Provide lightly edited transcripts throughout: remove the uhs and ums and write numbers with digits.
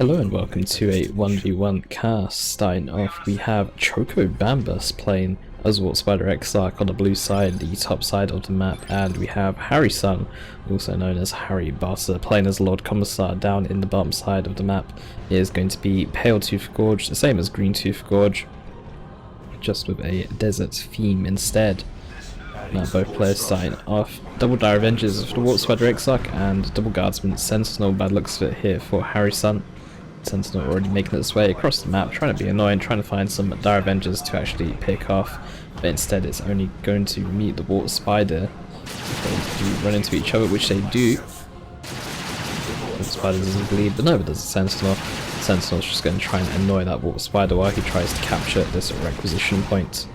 Hello and welcome to a 1v1 cast. Starting off, we have bbboscasts playing as Spider Exarch on the blue side, the top side of the map, and we have Harrysonn, also known as Harrysonn, playing as Lord Commissar down in the bottom side of the map. It is going to be Pale Tooth Gorge, the same as Green Tooth Gorge, just with a desert theme instead. Now both players starting off. Double Dire Avengers for the Spider Exarch and double Guardsman Sentinel, bad looks of it here for Harrysonn. Sentinel already making its way across the map, trying to be annoying, trying to find some Dire Avengers to actually pick off, but instead it's only going to meet the Water Spider. They do run into each other, which they do. The Spider doesn't bleed, but neither does the Sentinel. Sentinel's just going to try and annoy that Water Spider while he tries to capture this requisition point.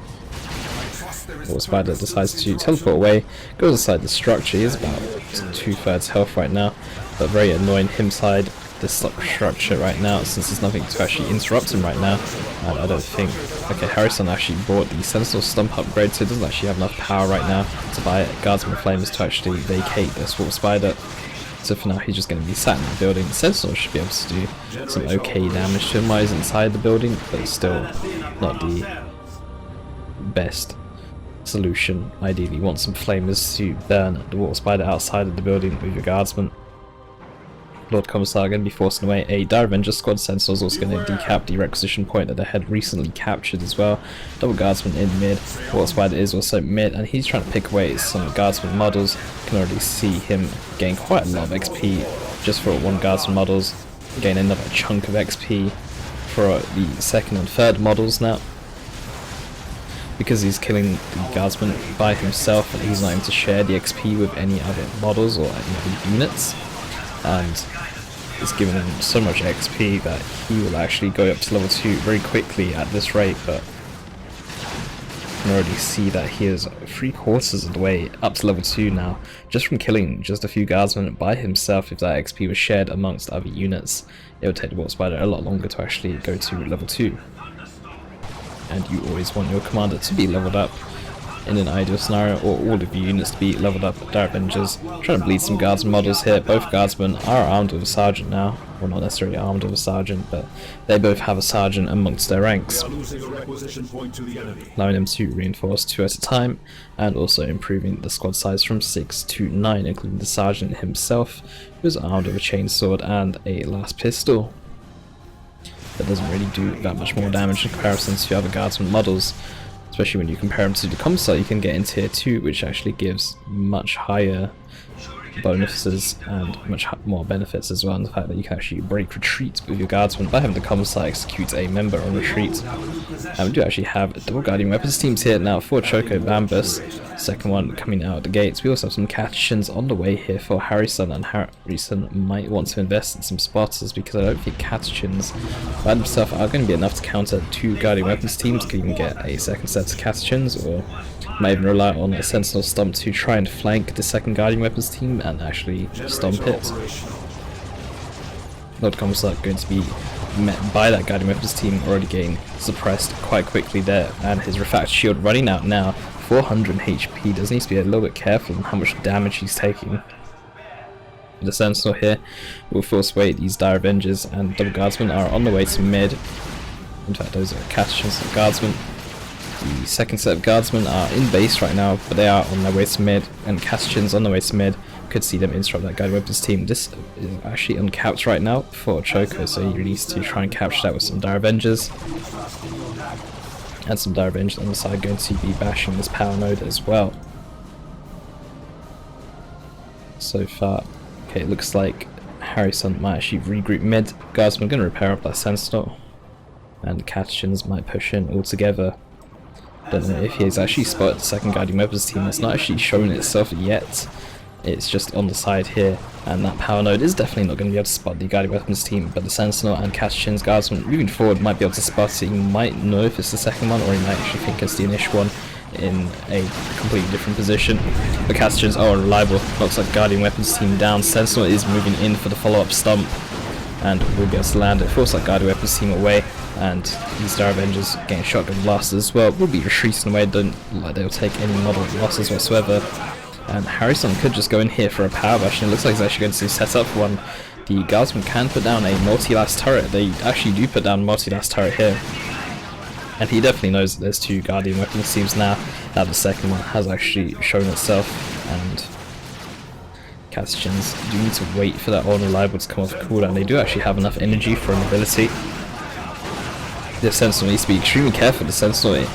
Water Spider decides to teleport away, goes inside the structure. He is about 2/3 health right now, but very annoying him side this structure right now, since there's nothing to actually interrupt him right now. And I don't think... Okay, Harrysonn actually bought the Sentinel Stump upgrade, so it doesn't actually have enough power right now to buy Guardsman Flames to actually vacate this Water Spider. So for now he's just going to be sat in the building. The Sentinel should be able to do some okay damage to him while he's inside the building, but still not the best solution. Ideally you want some flamers to burn the Water Spider outside of the building with your Guardsman. Lord Commissar going to be forcing away a Dire Avenger squad. Sentinel is also going to decap the requisition point that they had recently captured as well. Double Guardsman in mid. Water Spider is also mid, and he's trying to pick away some Guardsman models. You can already see him gain quite a lot of XP just for one Guardsman models. Gain another chunk of XP for the second and third models now. Because he's killing the Guardsman by himself, and he's not able to share the XP with any other models or any other units. And it's given him so much XP that he will actually go up to level 2 very quickly at this rate, but you can already see that he is 3/4 of the way up to level 2 now, just from killing just a few Guardsmen by himself. If that XP was shared amongst other units, it would take the Water Spider a lot longer to actually go to level 2. And you always want your commander to be leveled up in an ideal scenario, or all of your units to be leveled up. Dire Avengers trying to bleed some Guardsman models here. Both Guardsmen are armed with a Sergeant now. Well, not necessarily armed with a Sergeant, but they both have a Sergeant amongst their ranks, allowing them to reinforce 2 at a time, and also improving the squad size from 6 to 9, including the Sergeant himself, who is armed with a chainsword and a last pistol. That doesn't really do that much more damage in comparison to other Guardsman models. Especially when you compare them to the Commissar, you can get in tier 2, which actually gives much higher bonuses and much more benefits as well, and the fact that you can actually break retreat with your Guardsman by having the Commissar execute a member on retreat. And we do actually have double Guardian Weapons teams here now for bbboscasts, second one coming out the gates. We also have some Catechins on the way here for Harrysonn, and Harrysonn might want to invest in some spotters, because I don't think Catechins by themselves are going to be enough to counter 2 Guardian Weapons teams. Could even get a second set of Catechins, or might even rely on a Sentinel Stump to try and flank the second Guardian Weapons team and actually stomp it. Lord Commissar going to be met by that Guardian Weapons team, already getting suppressed quite quickly there, and his Refract Shield running out now. 400 HP, does need to be a little bit careful on how much damage he's taking. The Sentinel here will force away these Dire Avengers, and double Guardsmen are on the way to mid. In fact, those are Catechins and Guardsmen. The second set of Guardsmen are in base right now, but they are on their way to mid, and Catechins on their way to mid. Could see them interrupt that Guardian Weapons team. This is actually uncapped right now for Choco, so he needs to try and capture that with some Dire Avengers. And some Dire Avengers on the side going to be bashing this power node as well. So far, okay, it looks like Harrysonn might actually regroup mid. Guardsmen going to repair up that Sentinel, and the Catechins might push in all together. Don't know if he has actually spotted the second Guardian Weapons team. It's not actually shown itself yet. It's just on the side here, and that power node is definitely not going to be able to spot the Guardian Weapons team, but the Sentinel and Catechins Guardsman moving forward might be able to spot it. He might know if it's the second one, or he might actually think it's the initial one in a completely different position. The Catechins are unreliable. Looks like Guardian Weapons team down. Sentinel is moving in for the follow-up stump, and will be able to land it. Force that Guardian Weapons team away, and these Dire Avengers getting shotgun blasts as well. Will be retreating away. Don't look like they'll take any model losses whatsoever. And Harrysonn could just go in here for a power bash, and it looks like he's actually going to set up one. the Guardsmen can put down a multi-last turret. They actually do put down a multi-last turret here. And he definitely knows that there's 2 Guardian weapons teams now, that the second one has actually shown itself, and Castians do need to wait for that unreliable to come off cooldown. They do actually have enough energy for an ability. The Sentinel needs to be extremely careful. The Sentinel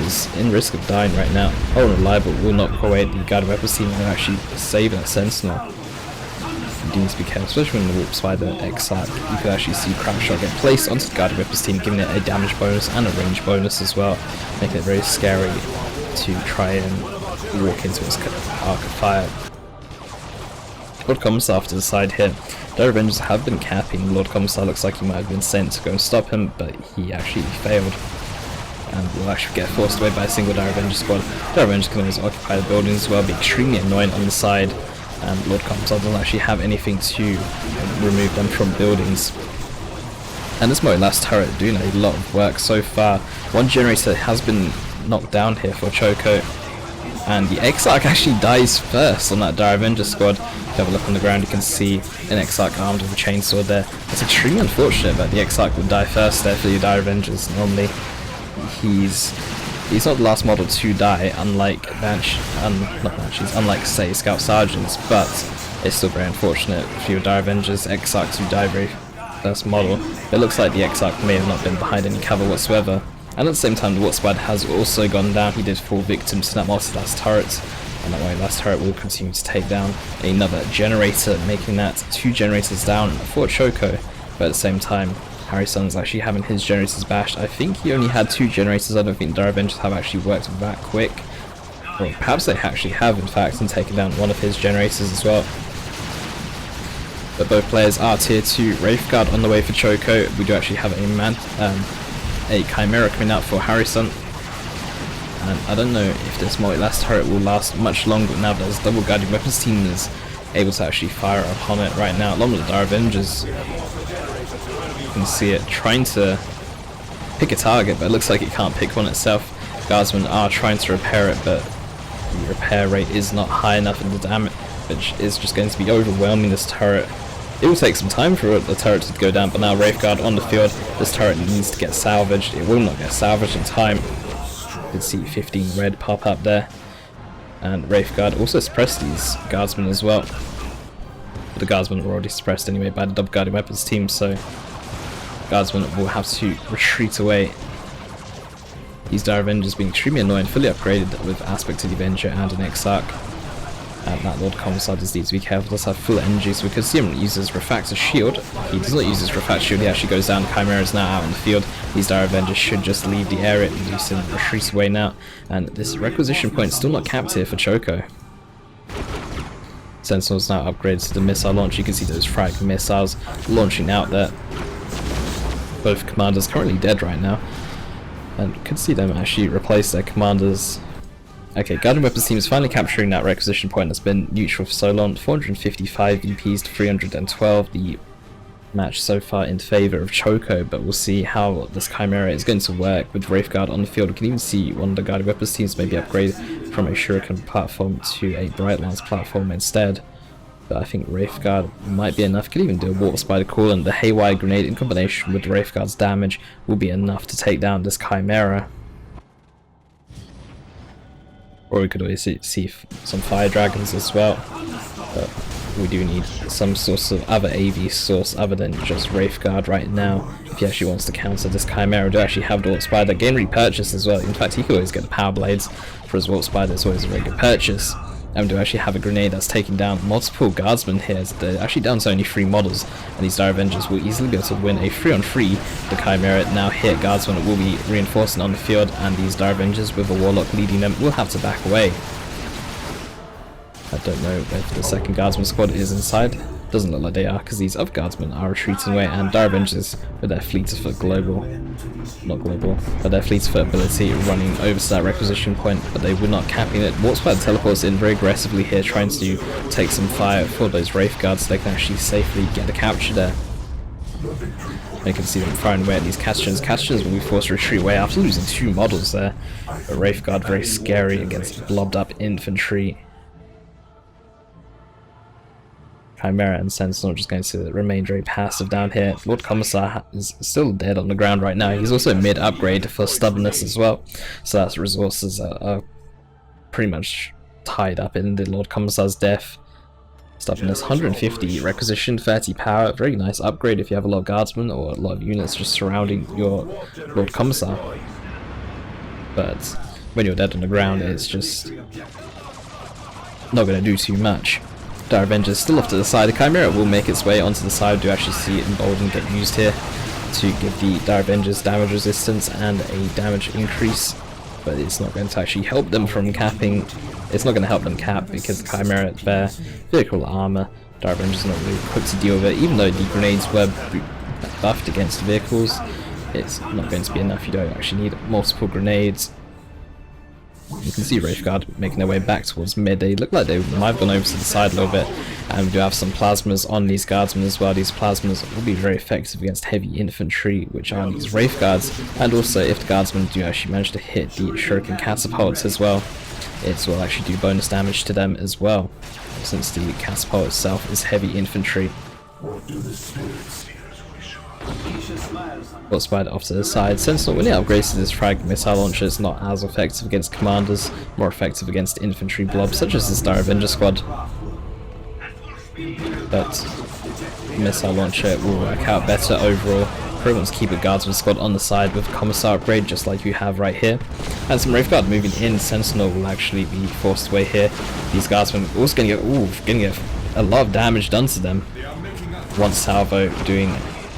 is in risk of dying right now. Unreliable will not away the Guardian weapons team and actually save that Sentinel. You do need to be careful, especially when the Warp Spider Exarch. You could actually see Crack Shot get placed onto the Guardian weapons team, giving it a damage bonus and a range bonus as well, making it very scary to try and walk into its arc of fire. Lord Commissar to the side here. Dire Avengers have been capping. Lord Commissar looks like he might have been sent to go and stop him, but he actually failed. And will actually get forced away by a single Dire Avenger squad. Dire Avengers can always occupy the buildings as well, be extremely annoying on the side. And Lord Commissar doesn't actually have anything to remove them from buildings. And this last turret doing a lot of work so far. One generator has been knocked down here for Choco. And the Exarch actually dies first on that Dire Avenger squad. If you have a look on the ground, you can see an Exarch armed with a chainsaw there. It's extremely unfortunate that the Exarch would die first there for the Dire Avengers. Normally, he's not the last model to die, unlike unlike say Scout Sergeants, but it's still very unfortunate for your Dire Avengers Exarch to die very first model. It looks like the Exarch may have not been behind any cover whatsoever. And at the same time, the Warp Spider has also gone down. He did fall victim to that multi-last turret, and that multi-last turret will continue to take down another generator, making that 2 generators down for Choco. But at the same time, Harrysonn's actually having his generators bashed. I think he only had 2 generators. I don't think Dire Avengers have actually worked that quick. Or perhaps they actually have, in fact, and taken down one of his generators as well. But both players are tier 2 Wraithguard on the way for Choco. We do actually have a Chimera coming out for Harrysonn, and I don't know if this multi-last turret will last much longer now that this double Guardian weapons team is able to actually fire upon it right now, along with the Dire Avengers. You can see it trying to pick a target, but it looks like it can't pick one itself. Guardsmen are trying to repair it, but the repair rate is not high enough, and the damage is just going to be overwhelming this turret. It will take some time for the turret to go down, but now Wraithguard on the field. This turret needs to get salvaged. It will not get salvaged in time. You can see 15 red pop up there. And Wraithguard also suppressed these Guardsmen as well. But the Guardsmen were already suppressed anyway by the double Guardian weapons team, so Guardsmen will have to retreat away. These Dire Avengers being extremely annoying, fully upgraded with Aspect to the Avenger and an Exarch. And that Lord Commissar does need to be careful, does have full energy, so we could see him use his Refractor Shield. He does not use his Refractor Shield, he actually goes down. Chimera is now out on the field. These Dire Avengers should just leave the area and do some retreat away now. And this requisition point is still not capped here for Choco. Sentinel's now upgraded to the missile launch. You can see those frag missiles launching out there. Both commanders currently dead right now. And you can see them actually replace their commanders. Okay, Guardian Weapons team is finally capturing that requisition point that's been neutral for so long. 455 VPs to 312. The match so far in favour of Choco, but we'll see how this Chimera is going to work with Wraithguard on the field. We can even see one of the Guardian Weapons teams maybe upgrade from a Shuriken platform to a Bright Lance platform instead. But I think Wraithguard might be enough. Could even do a Warp Spider Call, and the Haywire Grenade in combination with Wraithguard's damage will be enough to take down this Chimera. Or we could always see some Fire Dragons as well, but we do need some sort of other AV source other than just Wraithguard right now if he actually wants to counter this Chimera. Do actually have the Warp Spider, gain repurchase as well. In fact, he could always get the Power Blades for his Warp Spider. It's always a very good purchase. And do actually have a grenade that's taking down multiple Guardsmen here. They're actually down to only 3 models, and these Dire Avengers will easily be able to win a 3-on-3. The Chimera now hit. Guardsmen will be reinforcing on the field, and these Dire Avengers with a Warlock leading them will have to back away. I don't know if the second Guardsman squad is inside. Doesn't look like they are, because these other Guardsmen are retreating away, and Dire Avengers with their fleet of foot but their fleet of foot ability running over to that requisition point, but they were not capping it. Warp Spider teleports in very aggressively here, trying to take some fire for those Wraithguards so they can actually safely get the capture there. You can see them firing away at these Castians. Castians will be forced to retreat away after losing 2 models there. But Wraithguard very scary against blobbed up infantry. Chimera and Sentinel just going to remain very passive down here. Lord Commissar is still dead on the ground right now. He's also mid-upgrade for stubbornness as well, so that's resources are pretty much tied up in the Lord Commissar's death. Stubbornness 150, requisition 30 power, very nice upgrade if you have a lot of guardsmen or a lot of units just surrounding your Lord Commissar. But when you're dead on the ground, it's just not going to do too much. Dire Avenger's still off to the side. The Chimera will make its way onto the side. Do actually see it emboldened get used here to give the Dire Avenger's damage resistance and a damage increase, but it's not going to actually help them from capping. It's not going to help them cap because the Chimera bear vehicle armor. Dire Avenger's not really equipped to deal with it. Even though the grenades were buffed against vehicles, it's not going to be enough. You don't actually need multiple grenades. You can see Wraithguard making their way back towards mid. They look like they might have gone over to the side a little bit, and we do have some plasmas on these guardsmen as well. These plasmas will be very effective against heavy infantry, which are these Wraithguards, and also if the guardsmen do actually manage to hit the shuriken catapults as well, it will actually do bonus damage to them as well, since the catapult itself is heavy infantry. Got spied off to the side. Sentinel, when he upgrades to this frag missile launcher, is not as effective against commanders, more effective against infantry blobs, such as this Dire Avenger squad. But missile launcher will work out better overall. Probably wants to keep a guardsman squad on the side with Commissar upgrade, just like you have right here. And some Wraithguard moving in. Sentinel will actually be forced away here. These guardsmen are also going to get a lot of damage done to them. One salvo doing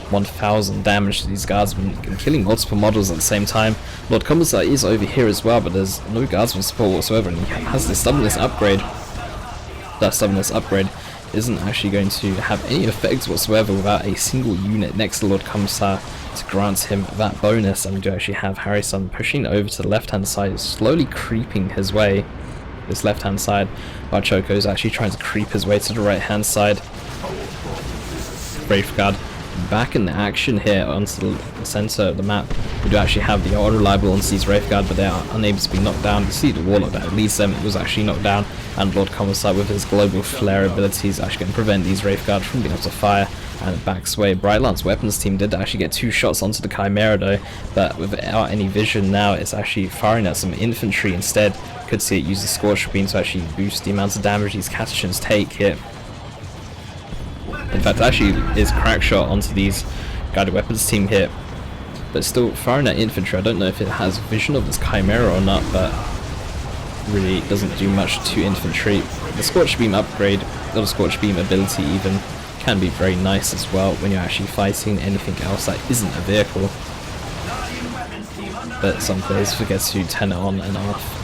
1000 damage to these guardsmen and killing multiple models at the same time. Lord Commissar is over here as well, but there's no guardsman support whatsoever, and he has this stubbornness upgrade. That stubbornness upgrade isn't actually going to have any effect whatsoever without a single unit next to Lord Commissar to grant him that bonus. And we do actually have Harrysonn pushing over to the left hand side, slowly creeping his way this left hand side, while Choco is actually trying to creep his way to the right hand side. Wraithguard back in the action here onto the center of the map. We do actually have the unreliable onto these Wraithguard, but they are unable to be knocked down. You see the warlock that leads them, it was actually knocked down, and Lord Commissar with his global flare ability is actually going to prevent these Wraithguard from being able to fire, and it backs away. Bright Lance weapons team did actually get 2 shots onto the Chimera though, but without any vision now, it's actually firing at some infantry instead. Could see it use the Scorch Beam to actually boost the amount of damage these Catachans take here. In fact, actually is crack shot onto these guided weapons team here, but still firing at infantry. I don't know if it has vision of this Chimera or not, but really doesn't do much to infantry. The Scorch Beam upgrade, or the Scorch Beam ability even, can be very nice as well when you're actually fighting anything else that isn't a vehicle, but some players forget to turn it on and off.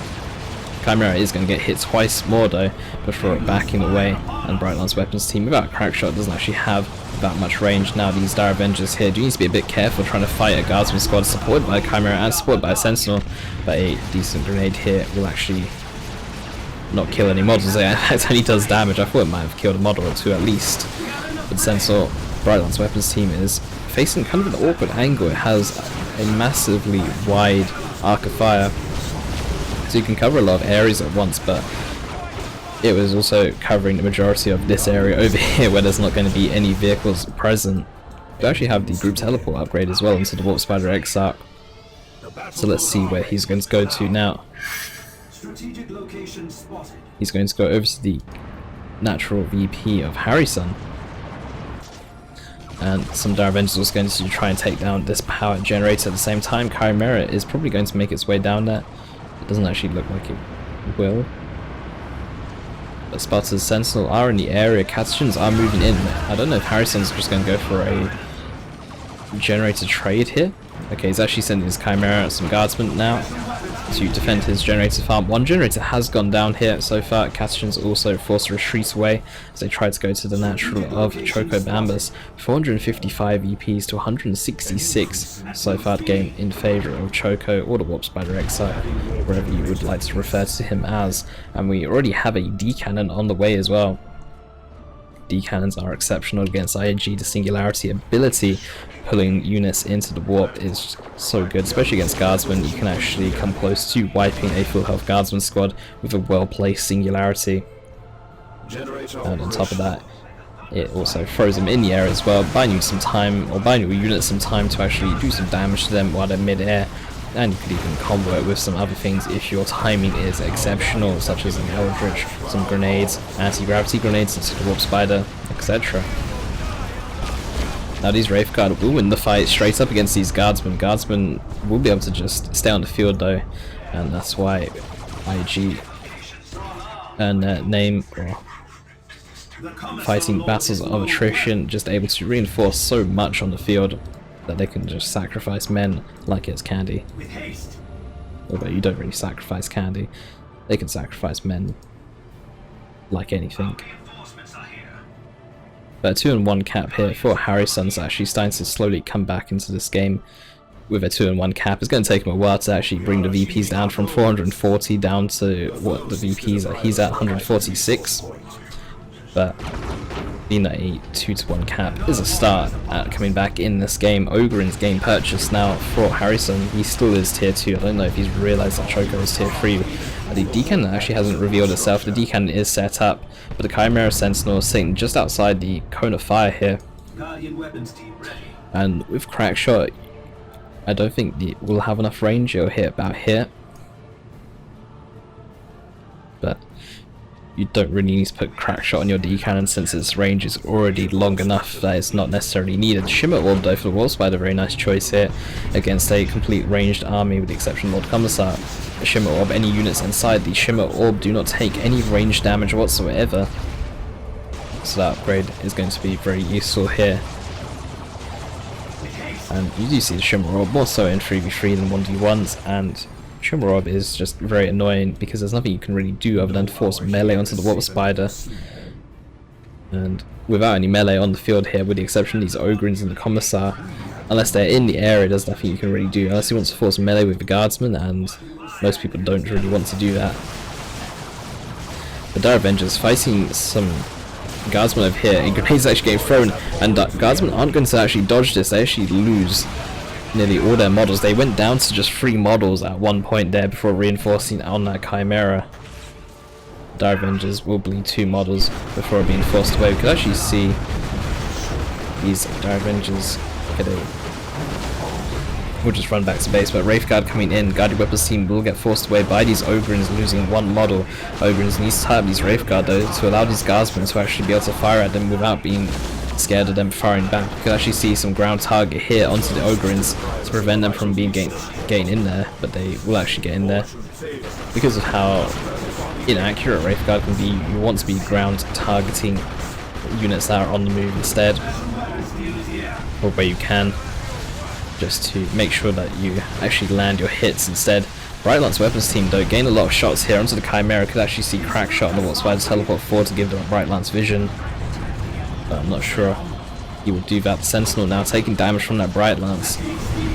Chimera is going to get hit twice more though before backing away, and Bright Lance weapons team without Crackshot doesn't actually have that much range. Now these Dire Avengers here do need to be a bit careful trying to fight a guardsman squad supported by Chimera and supported by a Sentinel, but a decent grenade here will actually not kill any models there. It only does damage. I thought it might have killed a model or 2 at least, but Sentinel, Bright Lance weapons team is facing kind of an awkward angle. It has a massively wide arc of fire, so you can cover a lot of areas at once, but it was also covering the majority of this area over here where there's not going to be any vehicles present. We actually have the group teleport upgrade as well into the Warp Spider Exarch, so let's see where he's going to go to now. He's going to go over to the natural VP of Harrysonn, and some Dire Avengers was going to try and take down this power generator at the same time. Chimera is probably going to make its way down there. It doesn't actually look like it will, but Sparta's Sentinel are in the area. Catachans are moving in. I don't know if Harryson's just going to go for a generator trade here. Okay, he's actually sending his Chimera and some guardsmen now to defend his generator farm. One generator has gone down here so far. Catachans also forced to retreat away as they tried to go to the natural of Choco Bambas. 455 EPs to 166 so far the game in favour of Choco, or the Warp Spider Exarch, wherever you would like to refer to him as. And we already have a D-cannon on the way as well. D-cannons are exceptional against IAG. The Singularity ability, pulling units into the warp, is so good, especially against guardsmen. You can actually come close to wiping a full health guardsman squad with a well-placed Singularity. And on top of that, it also throws them in the air as well, buying you some time, or buying your units some time to actually do some damage to them while they're mid-air. And you could even combo it with some other things if your timing is exceptional, such as an Eldritch, some grenades, anti-gravity grenades into the Warp Spider, etc. Now these Wraith Guard will win the fight straight up against these Guardsmen. Guardsmen will be able to just stay on the field though, and that's why IG earned their name, or fighting battles of attrition, just able to reinforce so much on the field that they can just sacrifice men like it's candy. Although you don't really sacrifice candy, they can sacrifice men like anything. But a 2-1 cap here for Harryson's actually starting to slowly come back into this game with a 2-1 cap. It's going to take him a while to actually bring the VPs down from 440 down to what the VPs are. He's at 146. But being a 2-1 cap is a start at coming back in this game. Ogren's game purchase now for Harrysonn. He still is tier 2. I don't know if he's realised that Choco is tier 3. The D-cannon actually hasn't revealed itself. The D-cannon is set up, but the Chimera Sentinel is sitting just outside the cone of fire here. And with Crackshot, I don't think we'll have enough range. It'll hit about here. But you don't really need to put Crackshot on your D-cannon since its range is already long enough that it's not necessarily needed. Shimmer Orb though for the Warp Spider, very nice choice here against a complete ranged army with the exception of Lord Commissar. The Shimmer Orb, any units inside the Shimmer Orb do not take any range damage whatsoever. So that upgrade is going to be very useful here. And you do see the Shimmer Orb more so in 3v3 than 1v1s, and Shimmer Orb is just very annoying because there's nothing you can really do other than force melee onto the Warp Spider. And without any melee on the field here, with the exception of these Ogrins and the Commissar, unless they're in the area, there's nothing you can really do unless you want to force melee with the Guardsmen, and most people don't really want to do that. The Dire Avengers fighting some Guardsmen over here, and grenades actually getting thrown, and Guardsmen aren't going to actually dodge this. They actually lose nearly all their models. They went down to just 3 models at one point there before reinforcing on that Chimera. Dire Avengers will bleed 2 models before being forced away. We could actually see these Dire Avengers get a... We'll just run back to base, but Wraithguard coming in, Guardian Weapons team will get forced away by these Ogrins, losing 1 model. Ogrins needs to tie up these Wraithguard though to allow these Guardsmen to actually be able to fire at them without being scared of them firing back. You can actually see some ground target here onto the Ogrins to prevent them from being getting in there, but they will actually get in there. Because of how inaccurate Wraithguard can be, you want to be ground targeting units that are on the move instead, or where you can, just to make sure that you actually land your hits instead. Bright Lance Weapons team though gain a lot of shots here onto the Chimera. Could actually see Crackshot and the Warp Spider teleport forward to give them Bright Lance vision. But I'm not sure he will do that. The Sentinel now taking damage from that Bright Lance.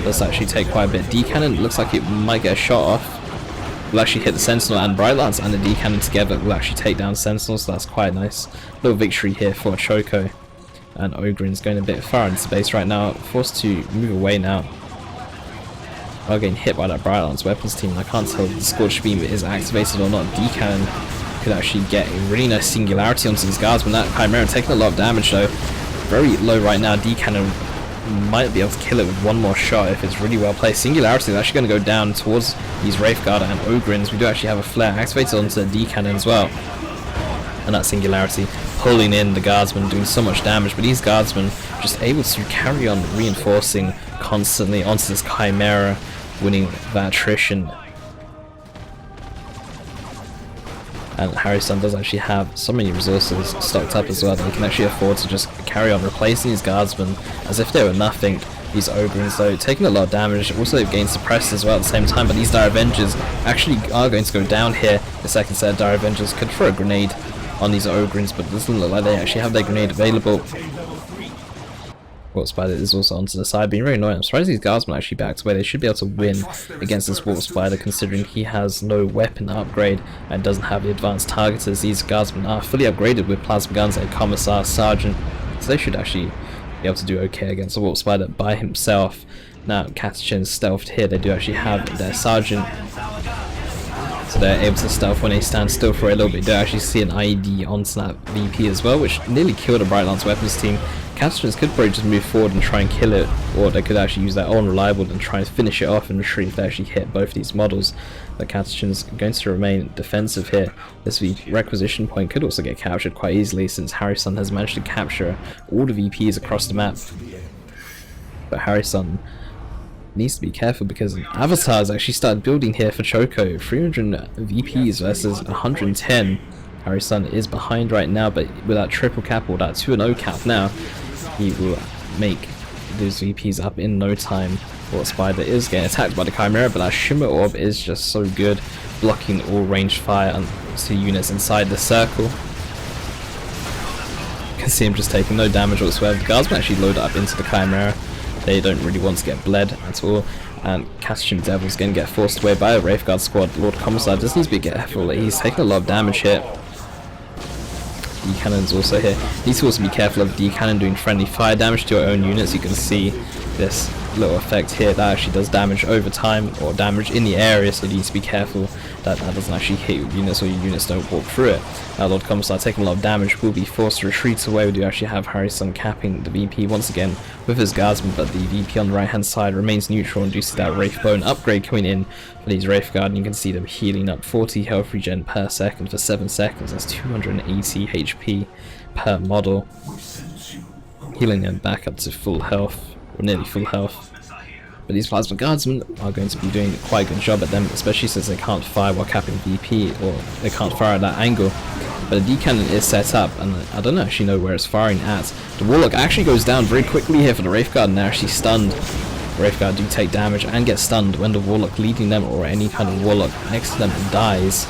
Does actually take quite a bit. D-cannon looks like it might get a shot off. Will actually hit the Sentinel and Bright Lance, and the D-cannon together will actually take down Sentinel, so that's quite nice. Little victory here for Choco. And Ogren's going a bit far into space right now, forced to move away now. While getting hit by that Bright Lance Weapons team. I can't tell if the Scorched Beam is activated or not. D-cannon could actually get a really nice singularity onto these guards, but that Chimera taking a lot of damage though. Very low right now. D-cannon might be able to kill it with 1 more shot if it's really well placed. Singularity is actually going to go down towards these Wraithguard and Ogrins. We do actually have a flare activated onto the D-cannon as well. And that Singularity pulling in the Guardsmen, doing so much damage, but these Guardsmen just able to carry on reinforcing constantly onto this Chimera, winning that attrition. And Harrysonn does actually have so many resources stocked up as well that he can actually afford to just carry on replacing these Guardsmen as if they were nothing. These Ogrins though taking a lot of damage, also gain suppressed as well at the same time, but these Dire Avengers actually are going to go down here. The second set of Dire Avengers could throw a grenade on these Ogrins, but it doesn't look like they actually have their grenade available. Warp Spider is also onto the side, being very annoying. I'm surprised these Guardsmen actually backed away. They should be able to win against this Warp Spider considering he has no weapon upgrade and doesn't have the advanced targeters. These Guardsmen are fully upgraded with plasma guns like Commissar, Sergeant, so they should actually be able to do okay against the Warp Spider by himself. Now Catachin's stealthed here. They do actually have their Sergeant So they're able to stealth when they stand still for a little bit. They actually see an IED onto that VP as well, which nearly killed a Bright Lance weapons team. Casterns could probably just move forward and try and kill it, or they could actually use that unreliable and try and finish it off and retreat if they actually hit both these models. The Casterns are going to remain defensive here. This requisition point could also get captured quite easily, since Harrysonn has managed to capture all the VPs across the map. But Harrysonn needs to be careful because Avatar's actually started building here for Choco. 300 VPs versus 110. Harrysonn is behind right now, but with that triple cap or that 2-0 cap now, he will make those VPs up in no time. Well, Spider is getting attacked by the Chimera, but that Shimmer Orb is just so good, blocking all ranged fire to units inside the circle. You can see him just taking no damage whatsoever. The guardsmen actually load up into the Chimera. They don't really want to get bled at all, and Casterton Devil's going to get forced away by a Wraithguard squad. Lord Commissar just needs to be careful. He's taking a lot of damage here. D-Cannon's also here. Need to also be careful of D-Cannon doing friendly fire damage to your own units. You can see this little effect here that actually does damage over time, or damage in the area, so you need to be careful that that doesn't actually hit your units, or your units don't walk through it. Now Lord Commissar taking a lot of damage will be forced to retreat away. We do actually have Harrysonn capping the VP once again with his guardsmen, but the VP on the right hand side remains neutral, and due to that Wraithbone upgrade coming in for these Wraithguard, and you can see them healing up 40 health regen per second for 7 seconds. That's 280 HP per model, healing them back up to full health, or nearly full health. But these Plasma Guardsmen are going to be doing quite a good job at them, especially since they can't fire while capping VP, or they can't fire at that angle. But the D-Cannon is set up, and I don't actually know where it's firing at. The Warlock actually goes down very quickly here for the Wraithguard, and they're actually stunned. The Wraithguard do take damage and get stunned when the Warlock leading them, or any kind of Warlock next to them, dies.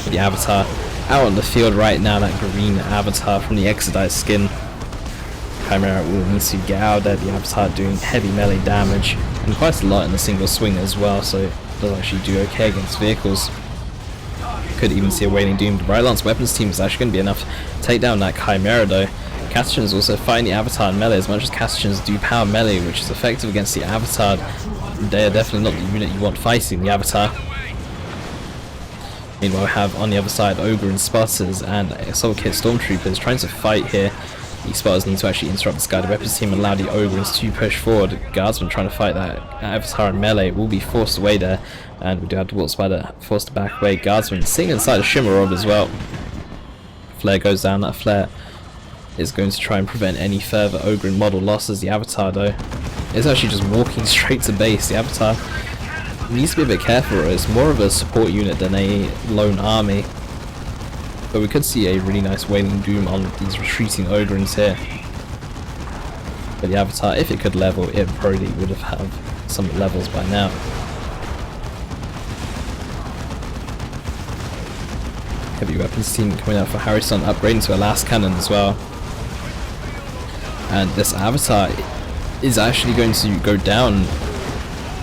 But the Avatar out on the field right now, that green Avatar from the Exarch skin. Chimera will need to get out there. The Avatar doing heavy melee damage, and quite a lot in the single swing as well, so it does actually do okay against vehicles. Could even see a Wailing Doom. The Bright Lance weapons team is actually going to be enough to take down that Chimera though. Casterton is also fighting the Avatar in melee. As much as Castertons do power melee, which is effective against the Avatar, they are definitely not the unit you want fighting the Avatar. Meanwhile, we have on the other side Ogre and Spotters and Assault Kit Stormtroopers trying to fight here. The Spotters need to actually interrupt this guided weapons team and allow the Ogrins to push forward. The Guardsmen trying to fight that Avatar in melee will be forced away there, and we do have the Wolf Spider forced to back away. Guardsmen sitting inside a Shimmer Orb as well. Flare goes down. That Flare is going to try and prevent any further Ogrin model losses. The Avatar though is actually just walking straight to base. The Avatar needs to be a bit careful. It's more of a support unit than a lone army. But we could see a really nice Wailing Doom on these retreating Ogrins here. But the Avatar, if it could level, it probably would have had some levels by now. Heavy weapons team coming out for Harrysonn, upgrading to a last cannon as well. And this Avatar is actually going to go down.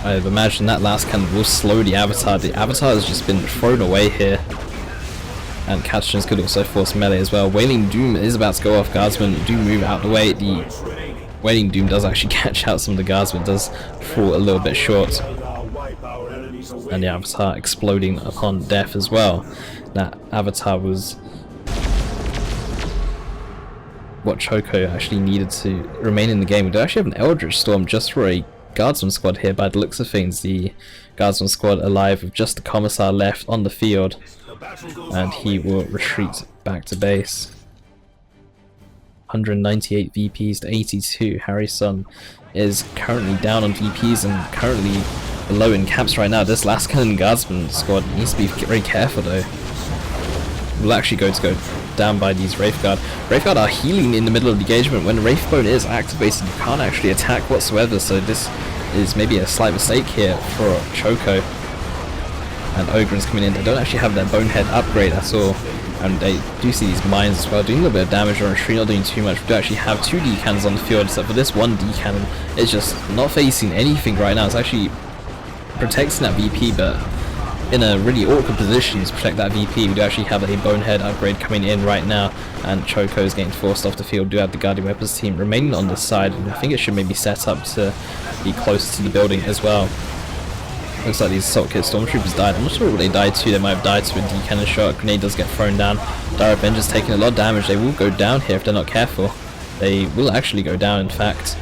I've imagined that last cannon will slow the Avatar. The Avatar has just been thrown away here. And Castertons could also force melee as well. Wailing Doom is about to go off. Guardsmen do move out the way. The Wailing Doom does actually catch out some of the Guardsmen, does fall a little bit short. And the Avatar exploding upon death as well. That Avatar was what Choco actually needed to remain in the game. We do actually have an Eldritch Storm just for a Guardsman squad here by the looks of things. The Guardsman squad alive with just the Commissar left on the field, and he will retreat back to base. 198 VPs to 82. Harrysonn is currently down on VPs and currently below in caps right now. This last cannon Guardsman squad needs to be very careful though. We'll actually go down by these Wraithguard. Wraithguard are healing in the middle of the engagement. When Wraithbone is activated, you can't actually attack whatsoever, so this is maybe a slight mistake here for Choco. And Ogrins coming in, they don't actually have their Bonehead upgrade at all, and they do see these mines as well, doing a little bit of damage on retreat, not doing too much. We do actually have 2 D-cannons on the field, except for this one D-cannon is just not facing anything right now. It's actually protecting that VP, but in a really awkward position to protect that VP. We do actually have a Bonehead upgrade coming in right now, and Choco is getting forced off the field. We do have the Guardian Weapons team remaining on this side, and I think it should maybe set up to be closer to the building as well. Looks like these assault kit stormtroopers died. I'm not sure what they died to. They might have died to a D-cannon shot. A grenade does get thrown down. Dire Avengers taking a lot of damage. They will go down here if they're not careful. They will actually go down, in fact.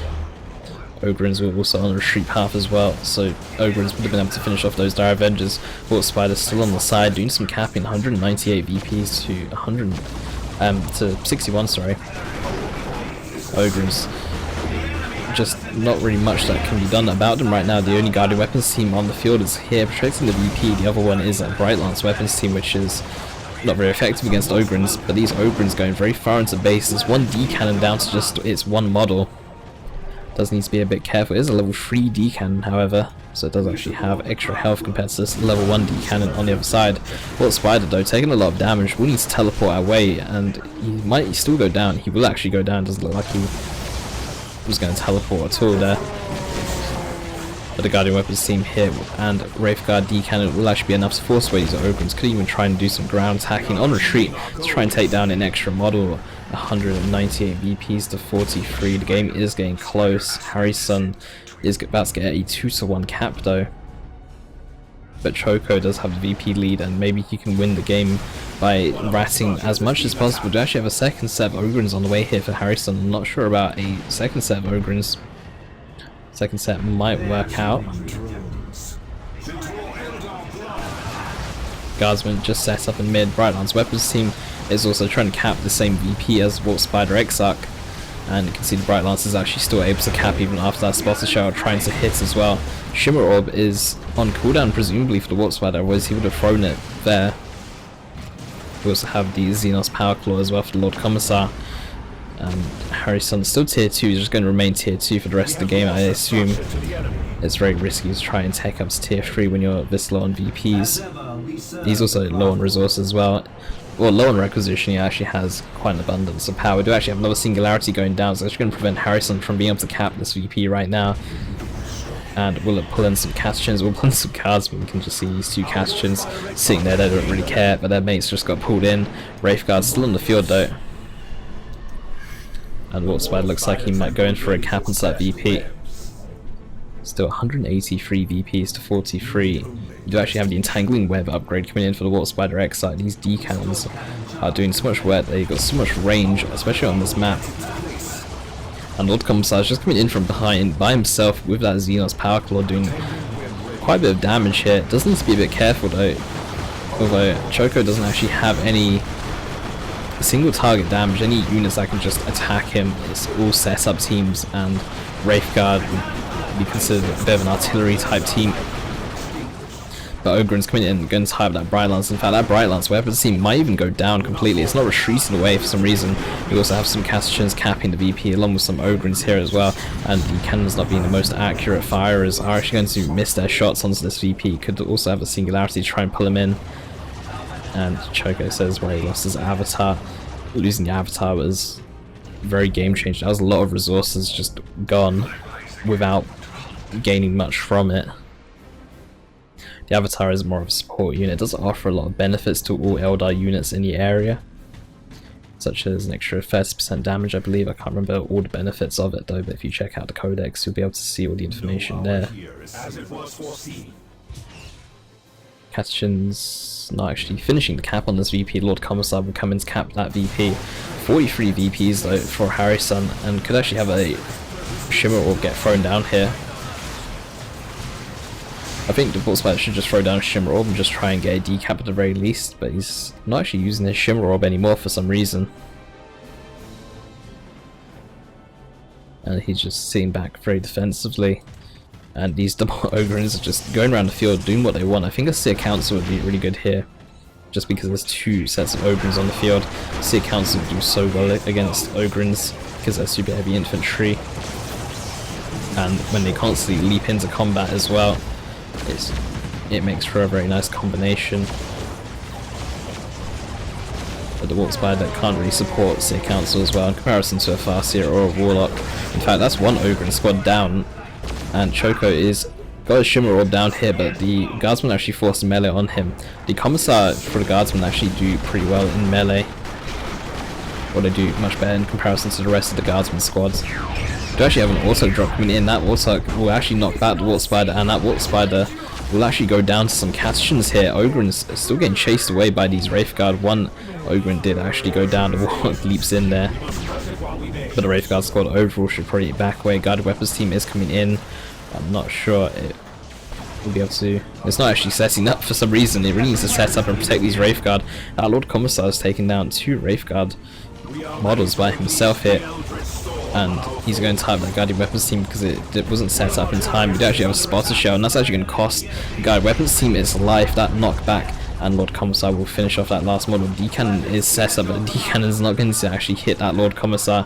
Ogrins were also on the retreat path as well, so Ogrins would have been able to finish off those Dire Avengers. Warp Spider still on the side, doing some capping, 198 VPs to 61, sorry. Ogrins, just not really much that can be done about them right now. The only Guardian Weapons team on the field is here protecting the VP. The other one is a Bright Lance Weapons team, which is not very effective against Ogrins, but these Ogrins going very far into base. There's one D-cannon down to just its one model. Does need to be a bit careful. It is a level 3 D-cannon, however, so it does actually have extra health compared to this level 1 D-cannon on the other side. Warp Spider, though, taking a lot of damage, will need to teleport away, and he might still go down. He will actually go down. Doesn't look like he was going to teleport at all there. But the Guardian Weapons team here and Wraithguard D-cannon will actually be enough to force away these Ogrins. Could even try and do some ground attacking on retreat to try and take down an extra model. 198 VPs to 43. The game is getting close. Harrysonn is about to get a 2-to-1 cap though. But Choco does have the VP lead, and maybe he can win the game by ratting as much as possible. Do actually have a second set of Ogrins on the way here for Harrysonn. I'm not sure about a second set of Ogrins. Second set might work out. Guardsman just set up in mid. Bright Lance Weapons team is also trying to cap the same VP as Warp Spider Exarch, and you can see the Bright Lance is actually still able to cap even after that spotter shell trying to hit as well. Shimmer Orb is on cooldown presumably for the Warp Spider, otherwise he would have thrown it there. We also have the Xenos Power Claw as well for the Lord Commissar. Harrysonn still tier 2, he's just going to remain tier 2 for the rest of the game. I assume it's very risky to try and take up to tier 3 when you're this low on VPs. He's also low on resources as well. Well, low on requisition, he actually has quite an abundance of power. We do actually have another singularity going down, so it's going to prevent Harrysonn from being able to cap this VP right now. And will it pull in some Catchins? We'll pull in some cards, but we can just see these two Catchins sitting there. They don't really care, but their mates just got pulled in. Wraithguard's still on the field though. And Warp Spider looks like he might go in for a cap onto that VP. Still 183 VPs to 43. You do actually have the Entangling Web upgrade coming in for the Warp Spider Exarch. These D-cannons are doing so much work. They've got so much range, especially on this map. And Lord Commissar is just coming in from behind by himself with that Xenos Power Claw, doing quite a bit of damage here. Does need to be a bit careful though, although Choco doesn't actually have any single target damage. Any units that can just attack him, it's all set up teams, and Wraithguard would be considered a bit of an artillery type team. But Ogren's coming in and going to hype that Bright Lance. In fact, that Bright Lance weapons team might even go down completely. It's not retreating away for some reason. We also have some Catchins capping the VP along with some Ogrins here as well. And the cannons not being the most accurate firers are actually going to miss their shots onto this VP. Could also have a singularity to try and pull him in. And Choco says where he lost his avatar. Losing the avatar was very game changing. That was a lot of resources just gone without gaining much from it. The avatar is more of a support unit. It does offer a lot of benefits to all Eldar units in the area, such as an extra 30% damage, I believe. I can't remember all the benefits of it though, but if you check out the codex you'll be able to see all the information there. Catchin's not actually finishing the cap on this VP. Lord Commissar will come in to cap that VP. 43 VPs though for Harrysonn, and could actually have a Shimmer Orb get thrown down here. I think the Warp Spider should just throw down a Shimmer Orb and just try and get a decap at the very least, but he's not actually using his Shimmer Orb anymore for some reason. And he's just sitting back very defensively. And these double Ogrins are just going around the field doing what they want. I think a Seer Council would be really good here, just because there's two sets of Ogrins on the field. Seer Council would do so well against Ogrins because they're super heavy infantry. And when they constantly leap into combat as well, it makes for a very nice combination. But the Warp Spider can't really support Seer Council as well in comparison to a Farseer or a Warlock. In fact, that's one Ogrin squad down, and Choco is got a Shimmer Orb down here, but the Guardsmen actually forced a melee on him. The Commissar for the Guardsmen actually do pretty well in melee, or they do much better in comparison to the rest of the Guardsmen squads. Do actually have an auto drop coming in. That auto will actually knock back the Warp Spider, and that Warp Spider will actually go down to some Castians here. Ogryn's still getting chased away by these Wraithguard. One Ogryn did actually go down, the Warlock leaps in there. But the Wraithguard squad overall should probably back away. Guided Weapons team is coming in. I'm not sure it will be able to. It's not actually setting up for some reason. It really needs to set up and protect these Wraithguard. Our Lord Commissar has taken down 2 Wraithguard models by himself here. And he's going to type that Guided Weapons team because it wasn't set up in time. We do actually have a spotter shell, and that's actually going to cost the Guided Weapons team its life. That knockback, and Lord Commissar will finish off that last model. D-Cannon is set up, but D-Cannon is not going to actually hit that Lord Commissar.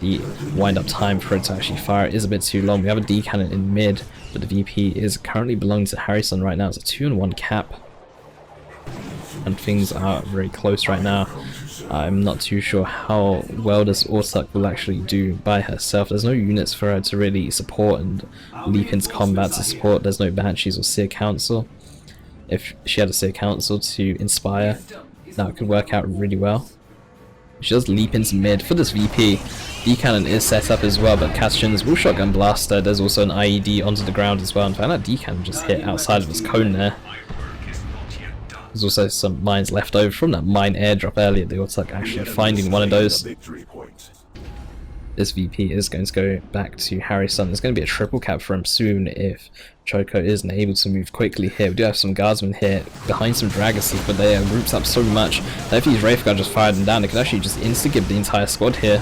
The wind up time for it to actually fire is a bit too long. We have a D-Cannon in mid, but the VP is currently belonging to Harrysonn right now. It's a 2-on-1 cap, and things are very close right now. I'm not too sure how well this Orsuck will actually do by herself. There's no units for her to really support and leap into combat to support. There's no Banshees or Seer Council. If she had a Seer Council to inspire, that could work out really well. She does leap into mid for this VP. D-Cannon is set up as well, but Castians will shotgun blast her. There's also an IED onto the ground as well. In fact, that D-Cannon just hit outside of his cone there. There's also some mines left over from that mine airdrop earlier. They also actually finding one of those. This VP is going to go back to Harrysonn. There's going to be a triple cap for him soon if Choco isn't able to move quickly here. We do have some guardsmen here behind some Dragacy, but they are grouped up so much that if these Wraithguard just fired them down, they could actually just insta-give the entire squad here.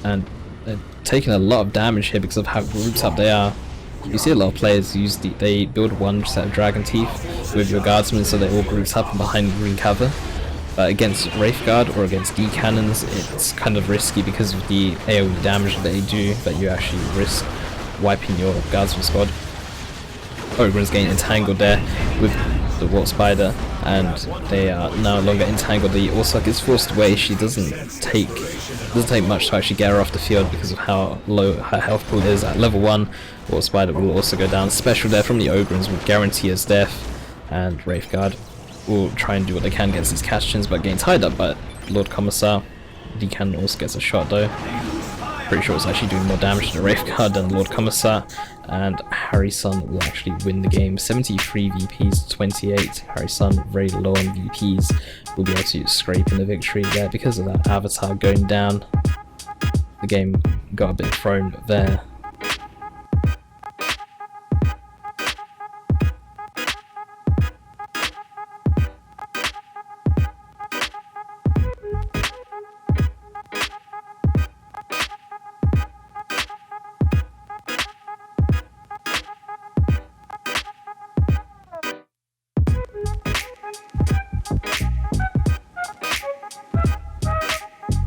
And they're taking a lot of damage here because of how grouped up they are. You see a lot of players use they build one set of Dragon Teeth with your guardsmen, so they're all grouped up and behind green cover. But against Wraithguard or against D-Cannons, it's kind of risky because of the AoE damage that they do, that you actually risk wiping your guardsman squad. Ogryn's getting entangled there with the Wart Spider, and they are no longer entangled. The Orsuck is forced away. She doesn't take much to actually get her off the field because of how low her health pool is at level 1. Wart Spider will also go down. Special there from the Ogrins will guarantee his death, and Wraithguard will try and do what they can against these Castians, but getting tied up by Lord Commissar. D-Cannon also gets a shot though. Pretty sure it's actually doing more damage to the Wraithguard than Lord Commissar, and Harrysonn will actually win the game. 73 VPs to 28. Harrysonn very low on VPs, will be able to scrape in the victory there because of that avatar going down. The game got a bit thrown there.